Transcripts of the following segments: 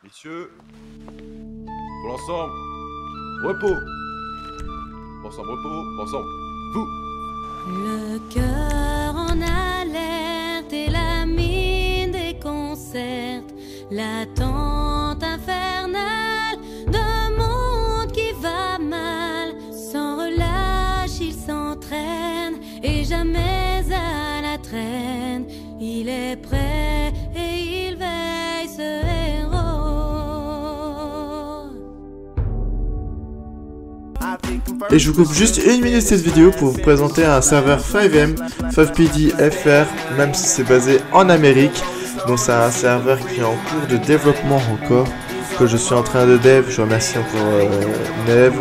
Messieurs, pour l'ensemble, repos. Ensemble, repos, ensemble, vous. Le cœur en alerte et la mine déconcerte, l'attente infernale d'un monde qui va mal. Sans relâche, il s'entraîne et jamais à la traîne. Il est prêt et il veille ce héros. Et je vous coupe juste une minute cette vidéo pour vous présenter un serveur 5M, 5PD FR, même si c'est basé en Amérique. Donc c'est un serveur qui est en cours de développement encore, que je suis en train de dev. Je remercie encore Nev,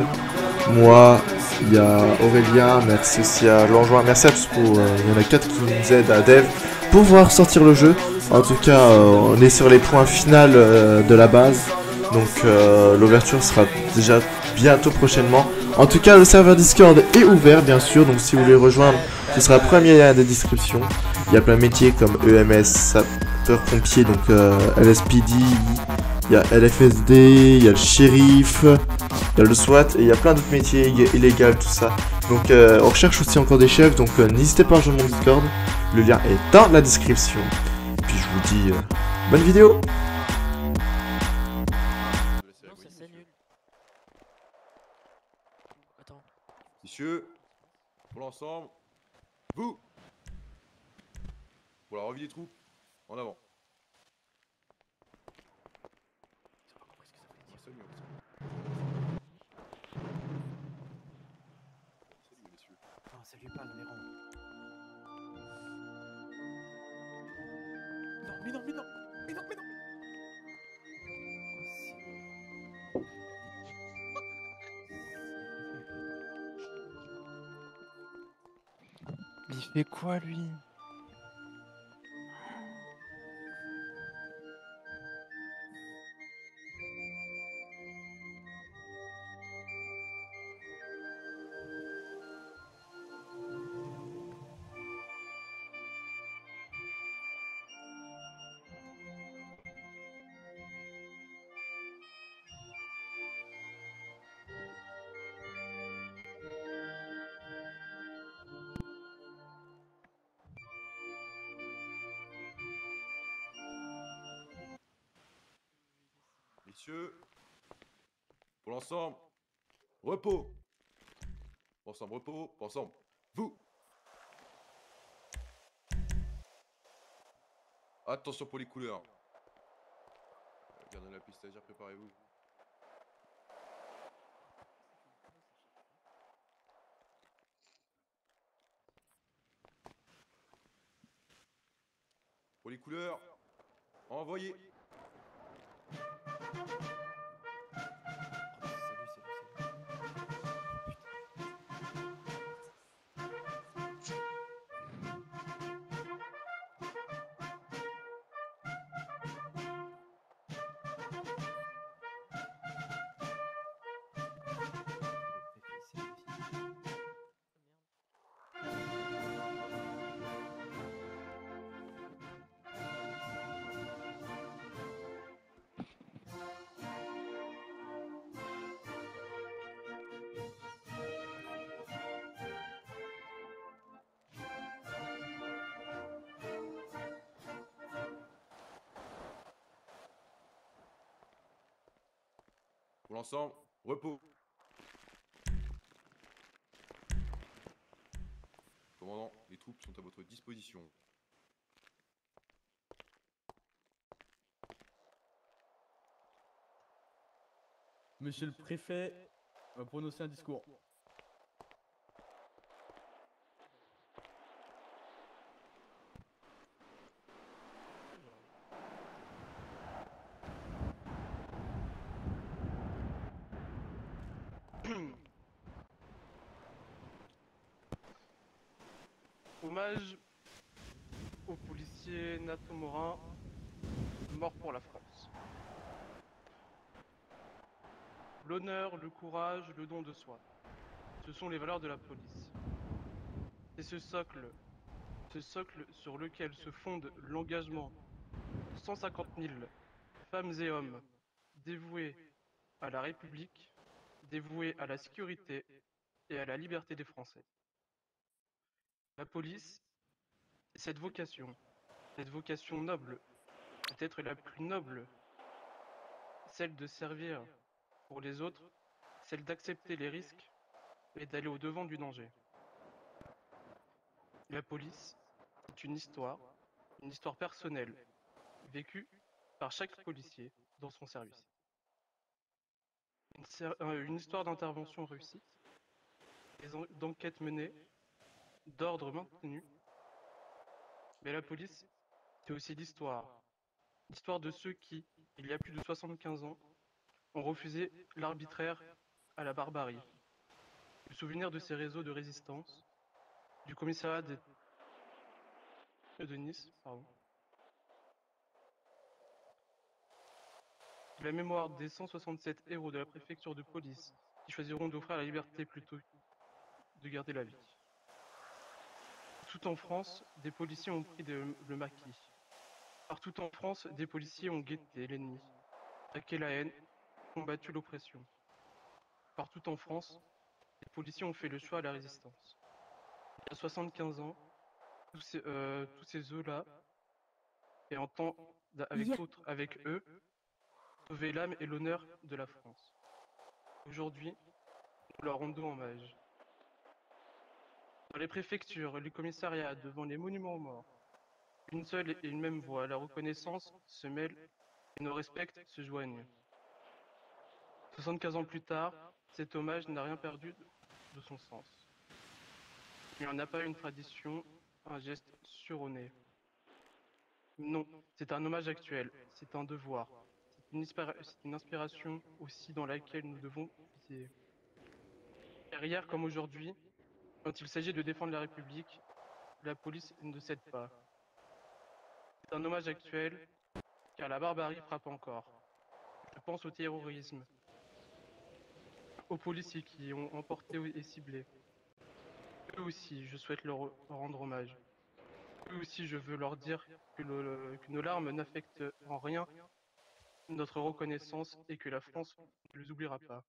moi, il y a Aurélien, merci aussi à Langeois, merci à tous pour... il y en a 4 qui nous aident à dev pour pouvoir sortir le jeu. En tout cas, on est sur les points finaux de la base. Donc l'ouverture sera déjà bientôt prochainement. En tout cas, le serveur Discord est ouvert, bien sûr. Donc si vous voulez rejoindre, ce sera le premier lien de description. Il y a plein de métiers comme EMS, sapeur-pompier, donc LSPD, il y a LFSD, il y a le shérif, il y a le SWAT, et il y a plein d'autres métiers illégaux, tout ça. Donc on recherche aussi encore des chefs, donc n'hésitez pas à rejoindre mon Discord. Le lien est dans la description. Et puis je vous dis bonne vidéo. Non, c'est nul. Attends. Messieurs, pour l'ensemble, vous. Pour la revue des troupes, en avant. Salut, messieurs. Non, salue pas, non, mais rends. Non, mais non, mais non, mais non, mais non. Mais il fait quoi, lui? Messieurs, pour l'ensemble, repos. Ensemble, repos, ensemble, vous. Attention pour les couleurs. Gardez la piste stagiaire, préparez-vous. Pour les couleurs, envoyez. Pour l'ensemble, repos. Commandant, les troupes sont à votre disposition. Monsieur le préfet va prononcer un discours. Hommage au policier Nathan Morin, mort pour la France. L'honneur, le courage, le don de soi, ce sont les valeurs de la police. C'est ce socle sur lequel se fonde l'engagement de 150 000 femmes et hommes dévouée à la République, dévouée à la sécurité et à la liberté des Français. La police, cette vocation noble, peut-être la plus noble, celle de servir pour les autres, celle d'accepter les risques et d'aller au-devant du danger. La police, c'est une histoire personnelle, vécue par chaque policier dans son service. Une histoire d'intervention réussie, d'enquête menée, d'ordre maintenu. Mais la police, c'est aussi l'histoire de ceux qui, il y a plus de 75 ans, ont refusé l'arbitraire à la barbarie. Le souvenir de ces réseaux de résistance, du commissariat de Nice, de la mémoire des 167 héros de la préfecture de police qui choisiront d'offrir la liberté plutôt de garder la vie. Tout en France, des policiers ont pris le maquis. Partout en France, des policiers ont guetté l'ennemi, traqué la haine, combattu l'oppression. Partout en France, les policiers ont fait le choix à la résistance. Il y a 75 ans, tous ces œufs-là, et en temps avec eux, sauver l'âme et l'honneur de la France. Aujourd'hui, nous leur rendons hommage. Dans les préfectures, les commissariats, devant les monuments aux morts, une seule et une même voix, la reconnaissance se mêle et nos respects se joignent. 75 ans plus tard, cet hommage n'a rien perdu de son sens. Il n'y en a pas une tradition, un geste suronné. Non, c'est un hommage actuel, c'est un devoir, c'est une inspiration aussi dans laquelle nous devons viser. Car hier comme aujourd'hui, quand il s'agit de défendre la République, la police ne cède pas. C'est un hommage actuel, car la barbarie frappe encore. Je pense au terrorisme, aux policiers qui ont emporté et ciblé. Eux aussi, je souhaite leur rendre hommage. Eux aussi, je veux leur dire que nos larmes n'affectent en rien notre reconnaissance et que la France ne les oubliera pas.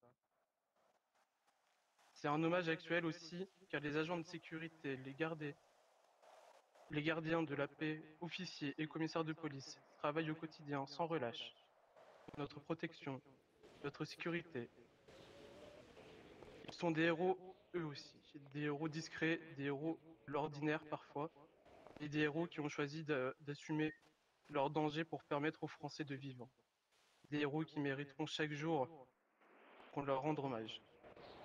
C'est un hommage actuel aussi, car les agents de sécurité, les gardiens de la paix, officiers et commissaires de police travaillent au quotidien sans relâche pour notre protection, notre sécurité. Ils sont des héros, eux aussi, des héros discrets, des héros de l'ordinaire parfois, et des héros qui ont choisi d'assumer leur danger pour permettre aux Français de vivre. Des héros qui mériteront chaque jour qu'on leur rende hommage,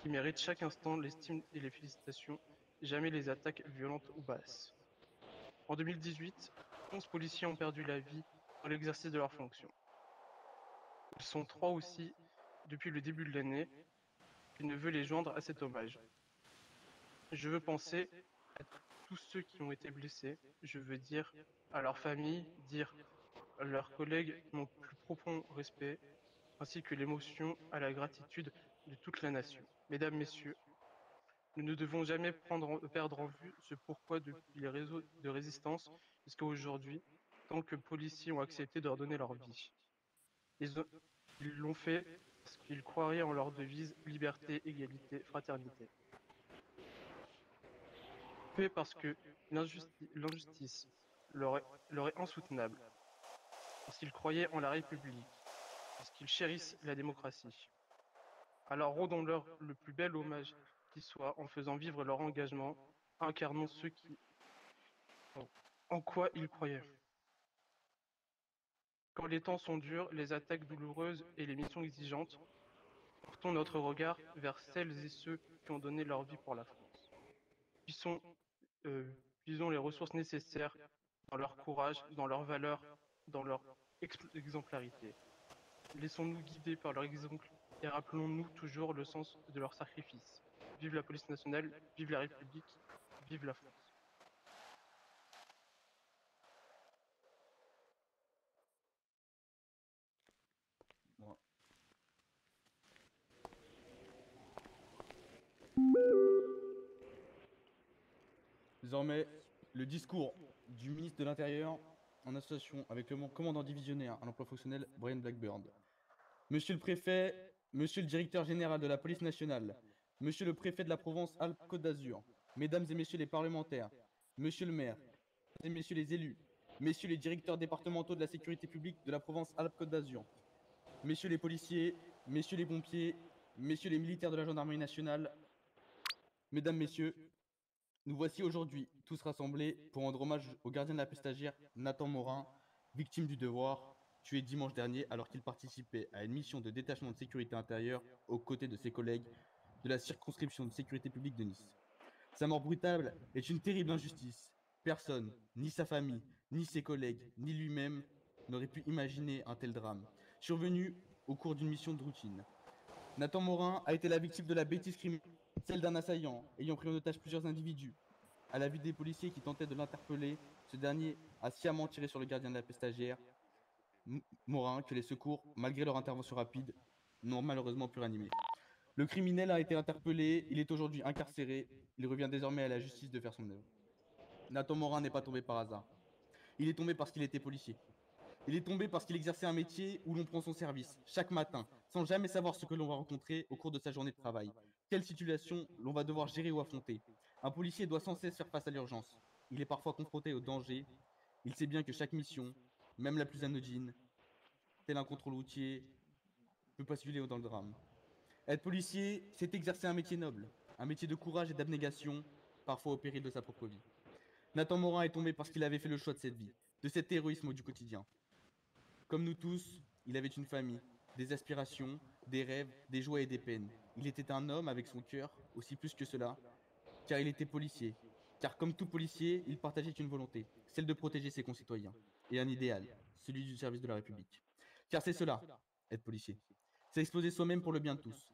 qui méritent chaque instant l'estime et les félicitations, jamais les attaques violentes ou basses. En 2018, 11 policiers ont perdu la vie dans l'exercice de leurs fonctions. Ils sont 3 aussi depuis le début de l'année. Je ne veux les joindre à cet hommage. Je veux penser à tous ceux qui ont été blessés. Je veux dire à leurs familles, dire à leurs collègues mon plus profond respect, ainsi que l'émotion à la gratitude de toute la nation. Mesdames, Messieurs, nous ne devons jamais perdre en vue ce pourquoi depuis les réseaux de résistance jusqu'à aujourd'hui, tant que policiers ont accepté de redonner leur vie. Ils l'ont fait parce qu'ils croyaient en leur devise liberté, égalité, fraternité. Fait parce que l'injustice leur est insoutenable, parce qu'ils croyaient en la République, parce qu'ils chérissent la démocratie. Alors rendons-leur le plus bel hommage qui soit en faisant vivre leur engagement, incarnons en quoi ils croyaient. Quand les temps sont durs, les attaques douloureuses et les missions exigeantes, portons notre regard vers celles et ceux qui ont donné leur vie pour la France. Puisons les ressources nécessaires dans leur courage, dans leur valeur, dans leur exemplarité. Laissons-nous guider par leur exemple et rappelons-nous toujours le sens de leur sacrifice. Vive la police nationale, vive la République, vive la France. Moi. Désormais, le discours du ministre de l'Intérieur en association avec le commandant divisionnaire à l'emploi fonctionnel Brian Blackburn. Monsieur le préfet, monsieur le directeur général de la police nationale, monsieur le préfet de la Provence-Alpes-Côte d'Azur, mesdames et messieurs les parlementaires, monsieur le maire, mesdames et messieurs les élus, messieurs les directeurs départementaux de la sécurité publique de la Provence-Alpes-Côte d'Azur, messieurs les policiers, messieurs les pompiers, messieurs les militaires de la gendarmerie nationale, mesdames, messieurs, nous voici aujourd'hui tous rassemblés pour rendre hommage au gardien de la paix stagiaire Nathan Morin, victime du devoir, tué dimanche dernier alors qu'il participait à une mission de détachement de sécurité intérieure aux côtés de ses collègues de la circonscription de sécurité publique de Nice. Sa mort brutale est une terrible injustice. Personne, ni sa famille, ni ses collègues, ni lui-même, n'aurait pu imaginer un tel drame, survenu au cours d'une mission de routine. Nathan Morin a été la victime de la bêtise criminelle, celle d'un assaillant ayant pris en otage plusieurs individus. À la vue des policiers qui tentaient de l'interpeller, ce dernier a sciemment tiré sur le gardien de la paix stagiaire, Morin, que les secours, malgré leur intervention rapide, n'ont malheureusement pu ranimer. Le criminel a été interpellé, il est aujourd'hui incarcéré, il revient désormais à la justice de faire son œuvre. Nathan Morin n'est pas tombé par hasard. Il est tombé parce qu'il était policier. Il est tombé parce qu'il exerçait un métier où l'on prend son service, chaque matin, sans jamais savoir ce que l'on va rencontrer au cours de sa journée de travail. Quelle situation l'on va devoir gérer ou affronter. Un policier doit sans cesse faire face à l'urgence. Il est parfois confronté au danger. Il sait bien que chaque mission, même la plus anodine, tel un contrôle routier, peut basculer dans le drame. Être policier, c'est exercer un métier noble, un métier de courage et d'abnégation, parfois au péril de sa propre vie. Nathan Morin est tombé parce qu'il avait fait le choix de cette vie, de cet héroïsme du quotidien. Comme nous tous, il avait une famille, des aspirations, des rêves, des joies et des peines. Il était un homme avec son cœur, aussi plus que cela, car il était policier. Car comme tout policier, il partageait une volonté, celle de protéger ses concitoyens, et un idéal, celui du service de la République. Car c'est cela, être policier. C'est exposer soi-même pour le bien de tous.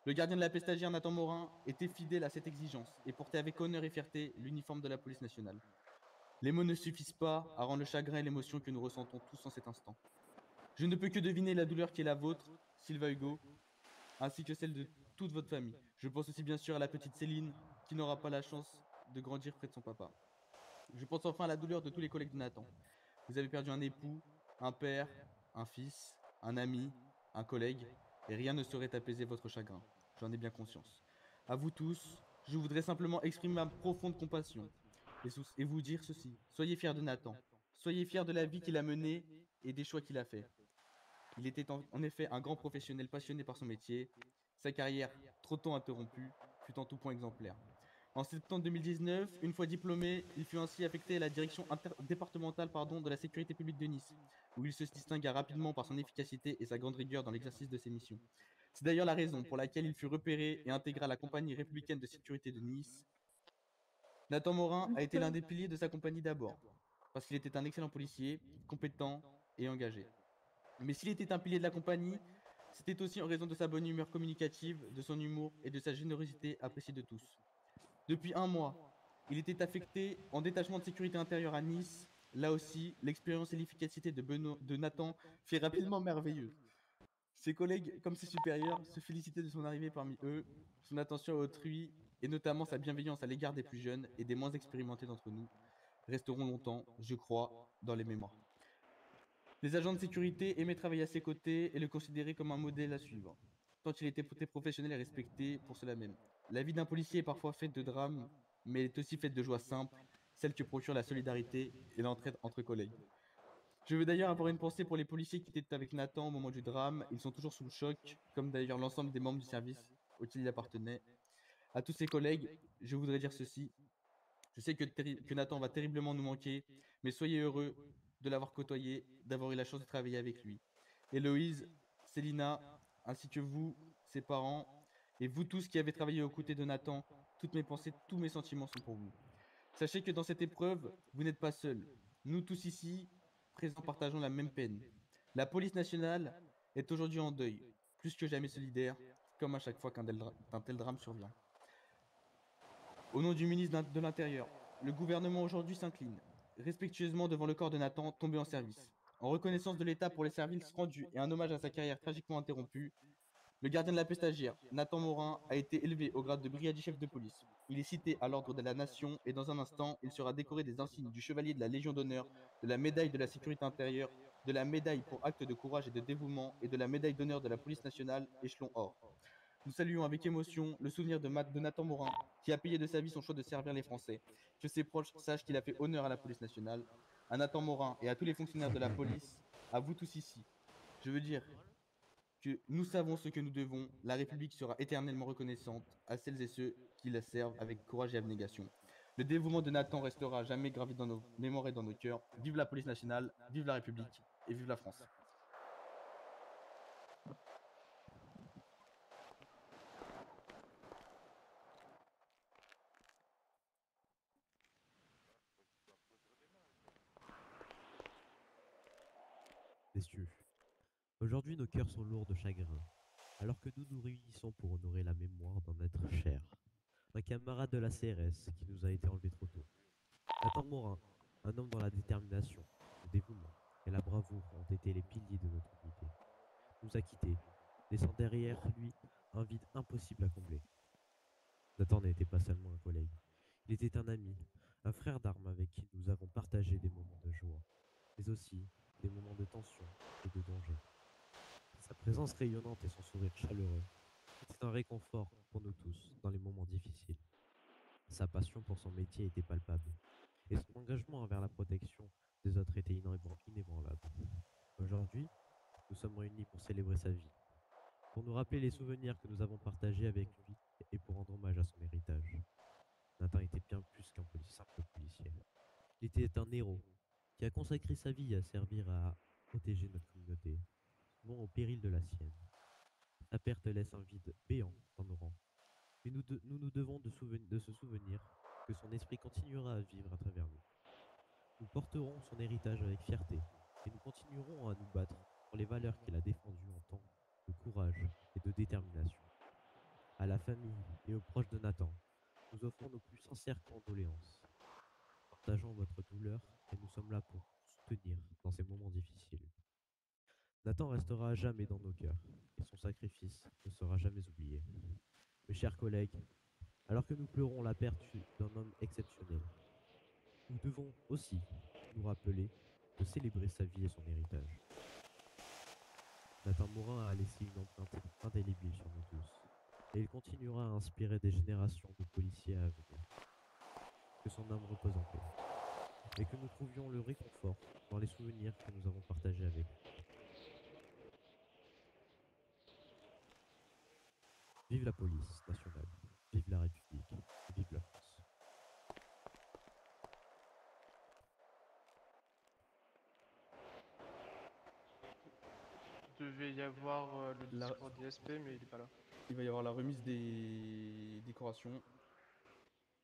Le gardien de la paix stagiaire Nathan Morin était fidèle à cette exigence et portait avec honneur et fierté l'uniforme de la police nationale. Les mots ne suffisent pas à rendre le chagrin et l'émotion que nous ressentons tous en cet instant. Je ne peux que deviner la douleur qui est la vôtre, Sylvain Hugo, ainsi que celle de toute votre famille. Je pense aussi bien sûr à la petite Céline, qui n'aura pas la chance de grandir près de son papa. Je pense enfin à la douleur de tous les collègues de Nathan. Vous avez perdu un époux, un père, un fils, un ami, un collègue, et rien ne saurait apaiser votre chagrin. J'en ai bien conscience. À vous tous, je voudrais simplement exprimer ma profonde compassion et vous dire ceci. Soyez fiers de Nathan. Soyez fiers de la vie qu'il a menée et des choix qu'il a faits. Il était en effet un grand professionnel passionné par son métier. Sa carrière, trop tôt interrompue, fut en tout point exemplaire. En septembre 2019, une fois diplômé, il fut ainsi affecté à la direction départementale de la sécurité publique de Nice, où il se distingua rapidement par son efficacité et sa grande rigueur dans l'exercice de ses missions. C'est d'ailleurs la raison pour laquelle il fut repéré et intégré à la compagnie républicaine de sécurité de Nice. Nathan Morin a été l'un des piliers de sa compagnie d'abord, parce qu'il était un excellent policier, compétent et engagé. Mais s'il était un pilier de la compagnie, c'était aussi en raison de sa bonne humeur communicative, de son humour et de sa générosité appréciée de tous. Depuis un mois, il était affecté en détachement de sécurité intérieure à Nice. Là aussi, l'expérience et l'efficacité de Nathan fit rapidement merveilleux. Ses collègues, comme ses supérieurs, se félicitaient de son arrivée parmi eux, son attention à autrui, et notamment sa bienveillance à l'égard des plus jeunes et des moins expérimentés d'entre nous, resteront longtemps, je crois, dans les mémoires. Les agents de sécurité aimaient travailler à ses côtés et le considéraient comme un modèle à suivre, tant il était professionnel et respecté pour cela même. La vie d'un policier est parfois faite de drames, mais elle est aussi faite de joies simples, celles que procure la solidarité et l'entraide entre collègues. Je veux d'ailleurs avoir une pensée pour les policiers qui étaient avec Nathan au moment du drame. Ils sont toujours sous le choc, comme d'ailleurs l'ensemble des membres du service auquel il appartenait. À tous ses collègues, je voudrais dire ceci. Je sais que Nathan va terriblement nous manquer, mais soyez heureux de l'avoir côtoyé, d'avoir eu la chance de travailler avec lui. Héloïse, Célina, ainsi que vous, ses parents, et vous tous qui avez travaillé aux côtés de Nathan, toutes mes pensées, tous mes sentiments sont pour vous. Sachez que dans cette épreuve, vous n'êtes pas seuls. Nous tous ici, présents, partageons la même peine. La police nationale est aujourd'hui en deuil, plus que jamais solidaire, comme à chaque fois qu'un tel drame survient. Au nom du ministre de l'Intérieur, le gouvernement aujourd'hui s'incline respectueusement devant le corps de Nathan tombé en service. En reconnaissance de l'État pour les services rendus et un hommage à sa carrière tragiquement interrompue, le gardien de la paix stagiaire, Nathan Morin, a été élevé au grade de brigadier chef de police. Il est cité à l'ordre de la Nation et dans un instant, il sera décoré des insignes du chevalier de la Légion d'honneur, de la médaille de la sécurité intérieure de la médaille pour acte de courage et de dévouement et de la médaille d'honneur de la police nationale, échelon or. Nous saluons avec émotion le souvenir de Nathan Morin, qui a payé de sa vie son choix de servir les Français. Que ses proches sachent qu'il a fait honneur à la police nationale, à Nathan Morin et à tous les fonctionnaires de la police, à vous tous ici. Je veux dire que nous savons ce que nous devons. La République sera éternellement reconnaissante à celles et ceux qui la servent avec courage et abnégation. Le dévouement de Nathan restera jamais gravé dans nos mémoires et dans nos cœurs. Vive la police nationale, vive la République et vive la France. Messieurs, aujourd'hui nos cœurs sont lourds de chagrin, alors que nous nous réunissons pour honorer la mémoire d'un être cher, un camarade de la CRS qui nous a été enlevé trop tôt. Nathan Morin, un homme dont la détermination, le dévouement et la bravoure ont été les piliers de notre unité, nous a quittés, laissant derrière lui un vide impossible à combler. Nathan n'était pas seulement un collègue, il était un ami, un frère d'armes avec qui nous avons partagé des moments de joie, mais aussi des moments de tension et de danger. Sa présence rayonnante et son sourire chaleureux était un réconfort pour nous tous dans les moments difficiles. Sa passion pour son métier était palpable, et son engagement envers la protection des autres était inébranlable. Aujourd'hui, nous sommes réunis pour célébrer sa vie, pour nous rappeler les souvenirs que nous avons partagés avec lui et pour rendre hommage à son héritage. Nathan était bien plus qu'un simple policier. Il était un héros qui a consacré sa vie à servir à protéger notre communauté, souvent au péril de la sienne. Sa perte laisse un vide béant dans nos rangs, mais nous devons de se souvenir que son esprit continuera à vivre à travers nous. Nous porterons son héritage avec fierté et nous continuerons à nous battre pour les valeurs qu'il a défendues en temps de courage et de détermination. À la famille et aux proches de Nathan, nous offrons nos plus sincères condoléances. Partageons votre douleur et nous sommes là pour vous soutenir dans ces moments difficiles. Nathan restera à jamais dans nos cœurs et son sacrifice ne sera jamais oublié. Mes chers collègues, alors que nous pleurons la perte d'un homme exceptionnel, nous devons aussi nous rappeler de célébrer sa vie et son héritage. Nathan Morin a laissé une empreinte indélébile sur nous tous, et il continuera à inspirer des générations de policiers à venir. Que son âme repose en paix, et que nous trouvions le réconfort dans les souvenirs que nous avons partagés avec lui. Vive la police nationale, vive la République, et vive la France. Il devait y avoir le La- discours DSP, mais il n'est pas là. Il va y avoir la remise des décorations.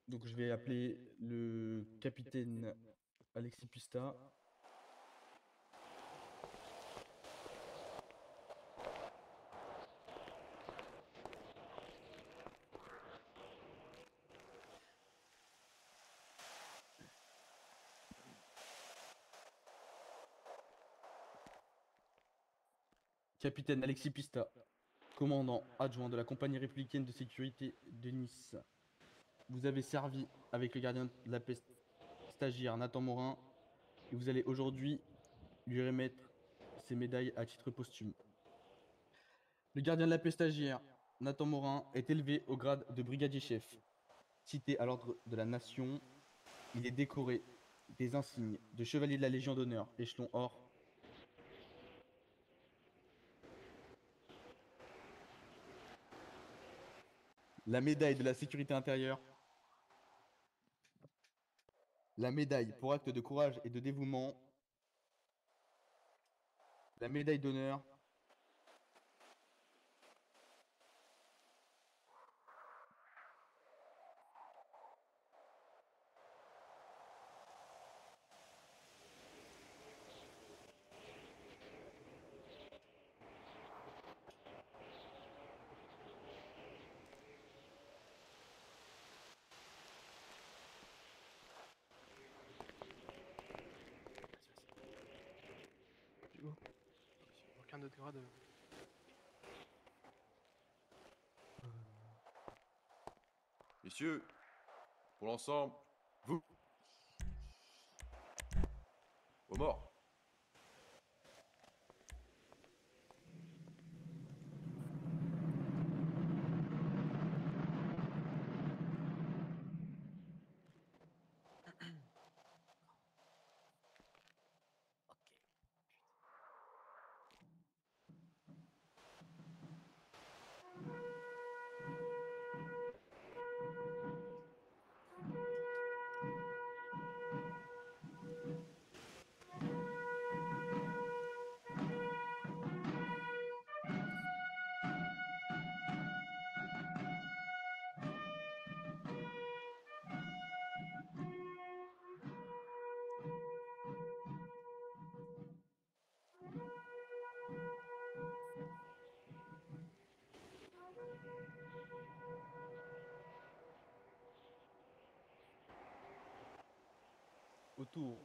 Donc je vais appeler le capitaine Alexis Pista. Capitaine Alexis Pista, commandant adjoint de la compagnie républicaine de sécurité de Nice. Vous avez servi avec le gardien de la paix stagiaire Nathan Morin et vous allez aujourd'hui lui remettre ses médailles à titre posthume. Le gardien de la paix stagiaire Nathan Morin est élevé au grade de brigadier chef. Cité à l'ordre de la nation, il est décoré des insignes de chevalier de la Légion d'honneur, échelon or. La médaille de la sécurité intérieure. La médaille pour acte de courage et de dévouement. La médaille d'honneur. Hugo, aucun autre grade. Messieurs, pour l'ensemble, vous. Aux morts. au tour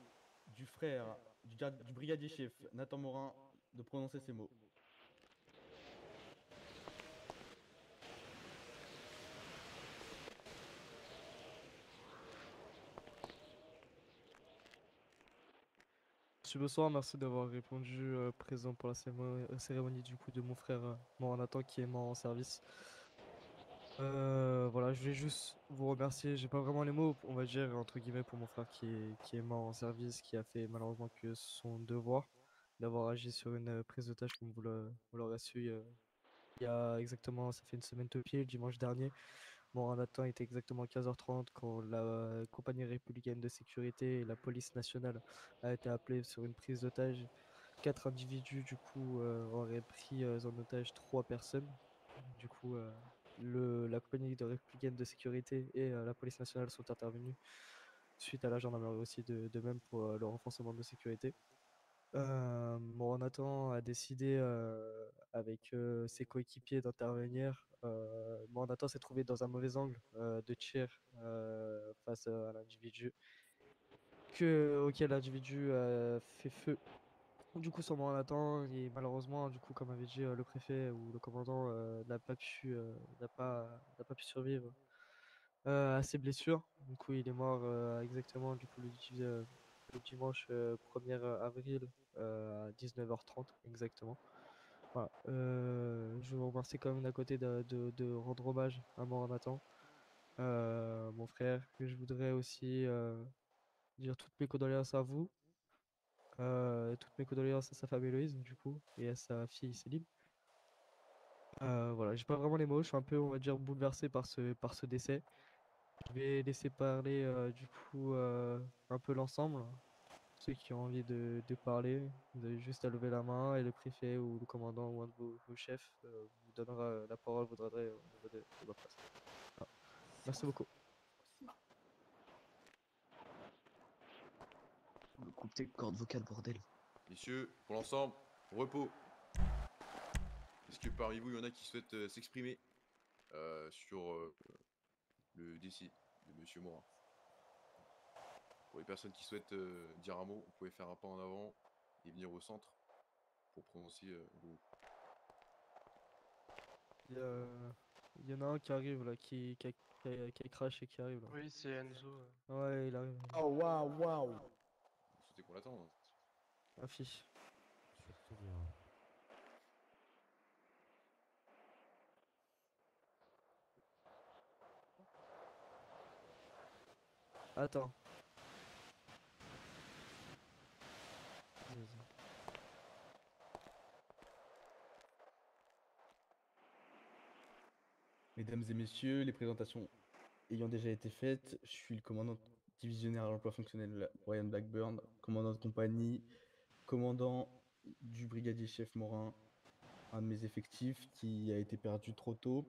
du frère du brigadier chef Nathan Morin de prononcer ces mots. Monsieur, bonsoir, merci d'avoir répondu présent pour la cérémonie du coup de mon frère mort Nathan qui est mort en service. Voilà, je voulais juste vous remercier. J'ai pas vraiment les mots, on va dire, entre guillemets, pour mon frère qui est mort en service, qui a fait malheureusement que son devoir d'avoir agi sur une prise d'otage comme vous l'aurez su il y a exactement, ça fait une semaine tout pile, dimanche dernier. Mon Nathan était exactement 15h30 quand la compagnie républicaine de sécurité et la police nationale a été appelée sur une prise d'otage. 4 individus, du coup, auraient pris en otage 3 personnes. Du coup, la compagnie républicaine de sécurité et la police nationale sont intervenus suite à la gendarmerie aussi de même pour le renforcement de sécurité. Bon, Nathan a décidé avec ses coéquipiers d'intervenir. Bon, Nathan s'est trouvé dans un mauvais angle de tir face à l'individu auquel l'individu a fait feu. Du coup, sur Nathan, et malheureusement, du coup, comme avait dit le préfet ou le commandant, n'a pas pu survivre à ses blessures. Du coup, il est mort exactement du coup, le dimanche 1er avril à 19h30 exactement. Voilà. Je vous remercie quand même d'un côté de rendre hommage à Nathan, mon frère. Et je voudrais aussi dire toutes mes condoléances à vous, toutes mes condoléances à sa femme Héloïse, du coup, et à sa fille Céline. Voilà, j'ai pas vraiment les mots, je suis un peu, on va dire, bouleversé par ce décès. Je vais laisser parler du coup un peu l'ensemble. Ceux qui ont envie de parler, vous avez juste à lever la main et le préfet ou le commandant ou un de vos chefs vous donnera la parole, vous donnerez au niveau de ma place. Voilà. Merci beaucoup. Me coupe tes cordes vocales, bordel. Messieurs, pour l'ensemble, au repos. Est-ce que parmi vous, il y en a qui souhaitent s'exprimer sur le décès de Monsieur Morin? Pour les personnes qui souhaitent dire un mot, vous pouvez faire un pas en avant et venir au centre pour prononcer vos mots. Il y en a un qui arrive là, qui a crash et qui arrive là. Oui, c'est Enzo. Ouais, il arrive. Oh waouh, waouh! Vous souhaitez qu'on l'attende? Affiche. Surtout bien. Attends. Mesdames et messieurs, les présentations ayant déjà été faites, je suis le commandant divisionnaire à l'emploi fonctionnel Brian Blackburn, commandant de compagnie, commandant du brigadier chef Morin, un de mes effectifs qui a été perdu trop tôt.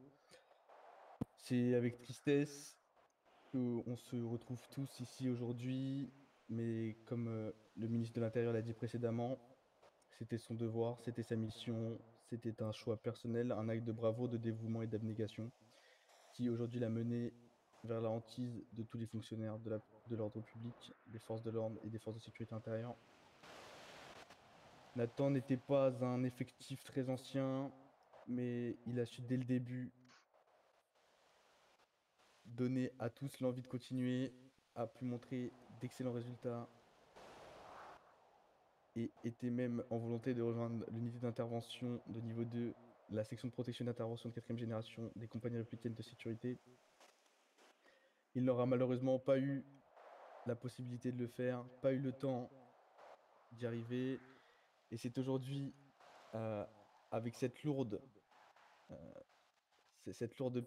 C'est avec tristesse qu'on se retrouve tous ici aujourd'hui, mais comme le ministre de l'Intérieur l'a dit précédemment, c'était son devoir, c'était sa mission, c'était un choix personnel, un acte de bravoure, de dévouement et d'abnégation qui aujourd'hui l'a mené vers la hantise de tous les fonctionnaires de l'ordre public, des forces de l'ordre et des forces de sécurité intérieure. Nathan n'était pas un effectif très ancien, mais il a su dès le début donner à tous l'envie de continuer, a pu montrer d'excellents résultats et était même en volonté de rejoindre l'unité d'intervention de niveau 2, la section de protection d'intervention de 4e génération des compagnies républicaines de sécurité. Il n'aura malheureusement pas eu la possibilité de le faire, pas eu le temps d'y arriver. Et c'est aujourd'hui, avec cette lourde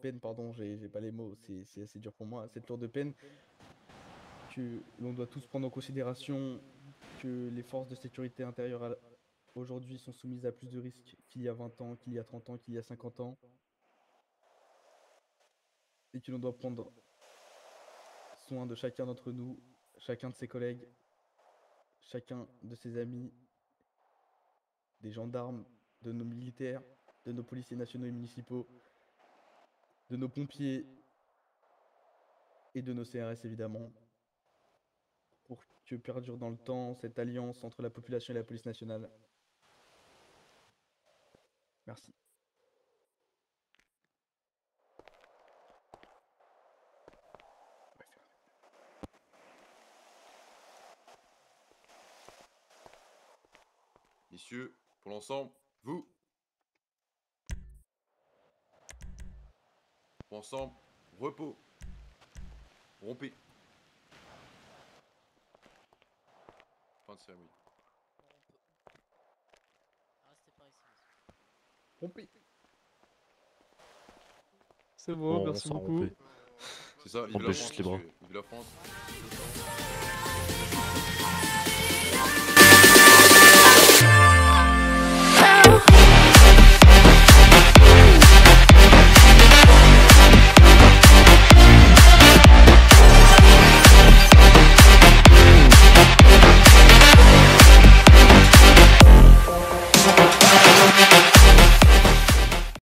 peine, pardon, j'ai pas les mots, c'est assez dur pour moi, cette lourde peine, que l'on doit tous prendre en considération que les forces de sécurité intérieure aujourd'hui sont soumises à plus de risques qu'il y a 20 ans, qu'il y a 30 ans, qu'il y a 50 ans. Et que l'on doit prendre soin de chacun d'entre nous, chacun de ses collègues, chacun de ses amis, des gendarmes, de nos militaires, de nos policiers nationaux et municipaux, de nos pompiers et de nos CRS évidemment, pour que perdure dans le temps cette alliance entre la population et la police nationale. Merci. Messieurs, pour l'ensemble, vous. Pour l'ensemble, repos. Rompez. Fin de cérémonie. Rompez. C'est bon, On merci s'en beaucoup. rompait. C'est ça, On vive peut la juste France, les bras. monsieur. Vive la France.